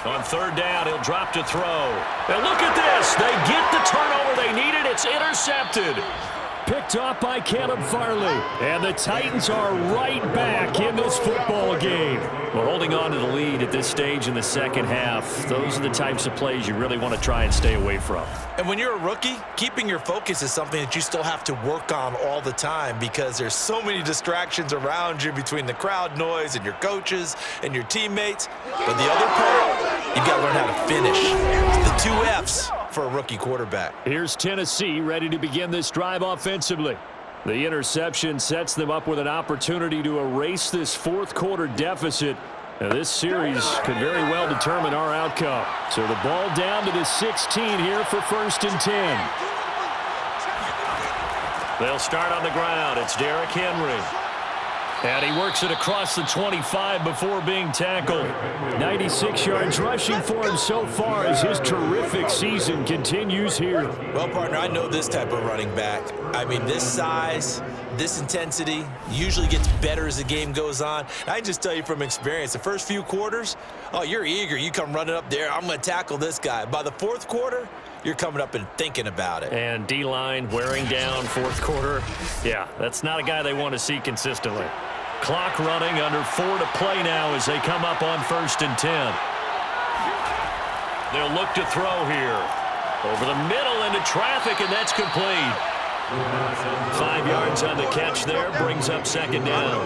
On third down, he'll drop to throw. And look at this. They get the turnover they needed. It's intercepted. Picked off by Caleb Farley. And the Titans are right back in this football game. Well, holding on to the lead at this stage in the second half, those are the types of plays you really want to try and stay away from. And when you're a rookie, keeping your focus is something that you still have to work on all the time because there's so many distractions around you between the crowd noise and your coaches and your teammates. But the other part, you've got to learn how to finish. It's the 2 F's for a rookie quarterback. Here's Tennessee ready to begin this drive offensively. The interception sets them up with an opportunity to erase this fourth quarter deficit. Now, this series could very well determine our outcome. So the ball down to the 16 here for 1st and 10. They'll start on the ground. It's Derrick Henry. And he works it across the 25 before being tackled. 96 yards rushing for him so far as his terrific season continues here. Well, partner, I know this type of running back. I mean, this size, this intensity usually gets better as the game goes on. I can just tell you from experience, the first few quarters, oh, you're eager. You come running up there, I'm going to tackle this guy. By the fourth quarter, you're coming up and thinking about it. And D-line wearing down fourth quarter. Yeah, that's not a guy they want to see consistently. Clock running, under 4 to play now as they come up on 1st and 10. They'll look to throw here. Over the middle into traffic, and that's complete. 5 yards on the catch there, brings up 2nd down.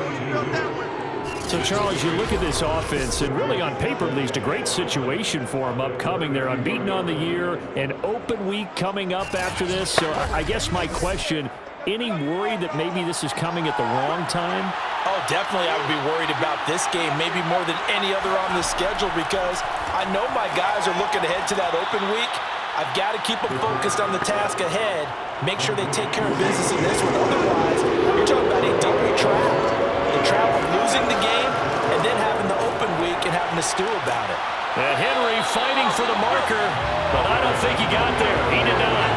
So, Charles, you look at this offense, and really on paper, at least a great situation for them upcoming. They're unbeaten on the year, an open week coming up after this. So I guess my question, any worry that maybe this is coming at the wrong time? Oh, definitely I would be worried about this game, maybe more than any other on the schedule, because I know my guys are looking ahead to that open week. I've got to keep them focused on the task ahead, make sure they take care of business in this one. Otherwise, you're talking about a double trap. The trap of losing the game and then having the open week and having to stew about it. And Henry fighting for the marker, but I don't think he got there. He did not.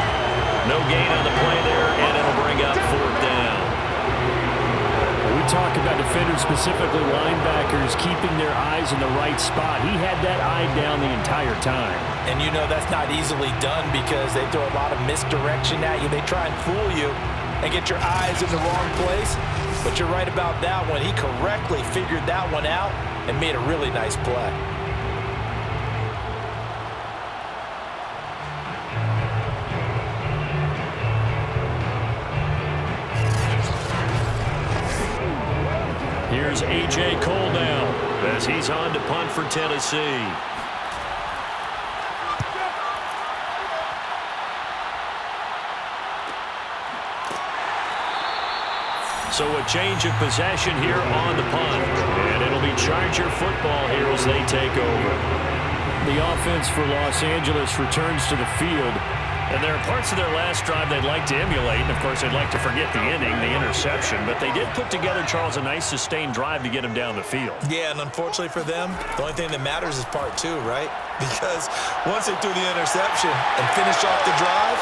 No gain on the play there, and it'll bring up 4th down. We talk about defenders, specifically linebackers, keeping their eyes in the right spot. He had that eye down the entire time. And you know that's not easily done because they throw a lot of misdirection at you. They try and fool you and get your eyes in the wrong place. But you're right about that one. He correctly figured that one out and made a really nice play. Here's A.J. Cole now as he's on to punt for Tennessee. So a change of possession here on the punt. And it'll be Charger football here as they take over. The offense for Los Angeles returns to the field. And there are parts of their last drive they'd like to emulate. And, of course, they'd like to forget the inning, the interception. But they did put together, Charles, a nice sustained drive to get him down the field. Yeah, and unfortunately for them, the only thing that matters is part 2, right? Because once they threw the interception and finished off the drive,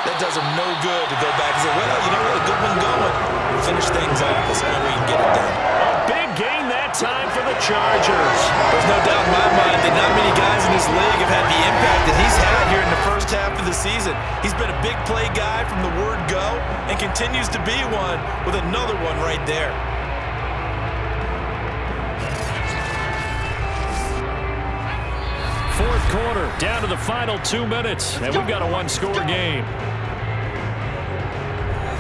that does them no good to go back and say, well, you know what, a good one going. Finish things off as long as we can get it done. A big gain that time for the Chargers. There's no doubt in my mind that not many guys in this league have had the impact that he's had here in the first half of the season. He's been a big play guy from the word go and continues to be one with another one right there. Fourth quarter, down to the final 2 minutes, and we've got a one-score game.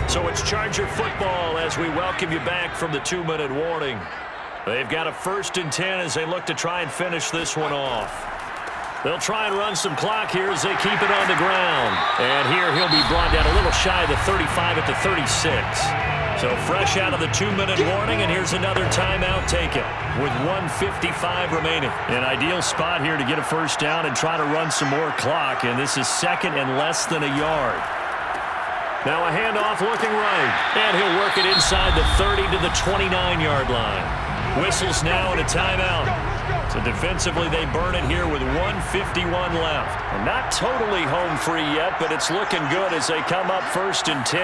So it's Charger football as we welcome you back from the 2-minute warning. They've got a 1st and 10 as they look to try and finish this one off. They'll try and run some clock here as they keep it on the ground. And here he'll be brought down a little shy of the 35 at the 36. So fresh out of the 2-minute warning, and here's another timeout taken with 1:55 remaining. An ideal spot here to get a first down and try to run some more clock, and this is 2nd and less than a yard. Now a handoff looking right, and he'll work it inside the 30 to the 29-yard line. Whistles now and a timeout. So defensively they burn it here with 1:51 left. And not totally home free yet, but it's looking good as they come up 1st and 10.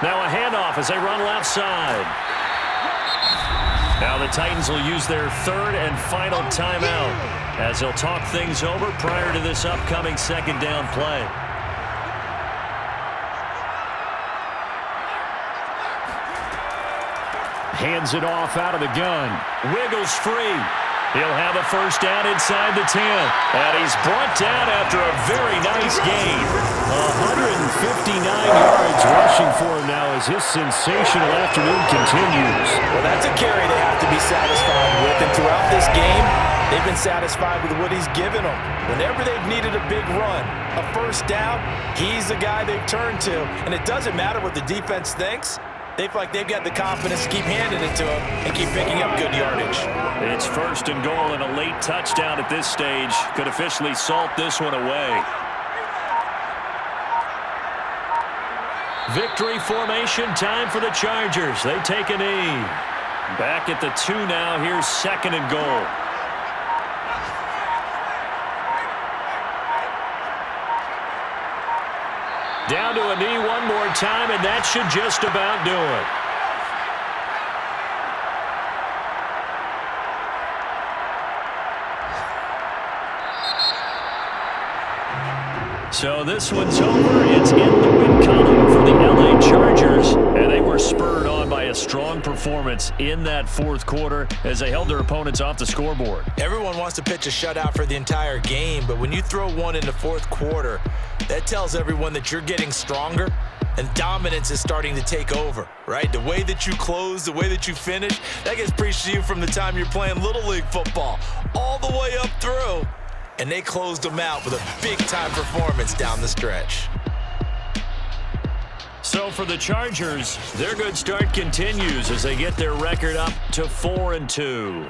Now a handoff as they run left side. Now the Titans will use their third and final timeout as they'll talk things over prior to this upcoming second down play. Hands it off out of the gun. Wiggles free. He'll have a first down inside the 10. And he's brought down after a very nice gain. 159 yards rushing for him now as his sensational afternoon continues. Well, that's a carry they have to be satisfied with. And throughout this game, they've been satisfied with what he's given them. Whenever they've needed a big run, a first down, he's the guy they've turned to. And it doesn't matter what the defense thinks. They feel like they've got the confidence to keep handing it to him and keep picking up good yardage. It's first and goal and a late touchdown at this stage. Could officially salt this one away. Victory formation time for the Chargers. They take a knee. Back at the 2 now. Here's second and goal. Down to a knee one more time, and that should just about do it. So this one's over. It's in the win column for the LA Chargers, and they were spurred on by a strong performance in that fourth quarter as they held their opponents off the scoreboard. Everyone wants to pitch a shutout for the entire game, but when you throw one in the fourth quarter, that tells everyone that you're getting stronger and dominance is starting to take over, right? The way that you close, the way that you finish, that gets preached to you from the time you're playing Little League football all the way up through. And they closed them out with a big-time performance down the stretch. So for the Chargers, their good start continues as they get their record up to 4-2.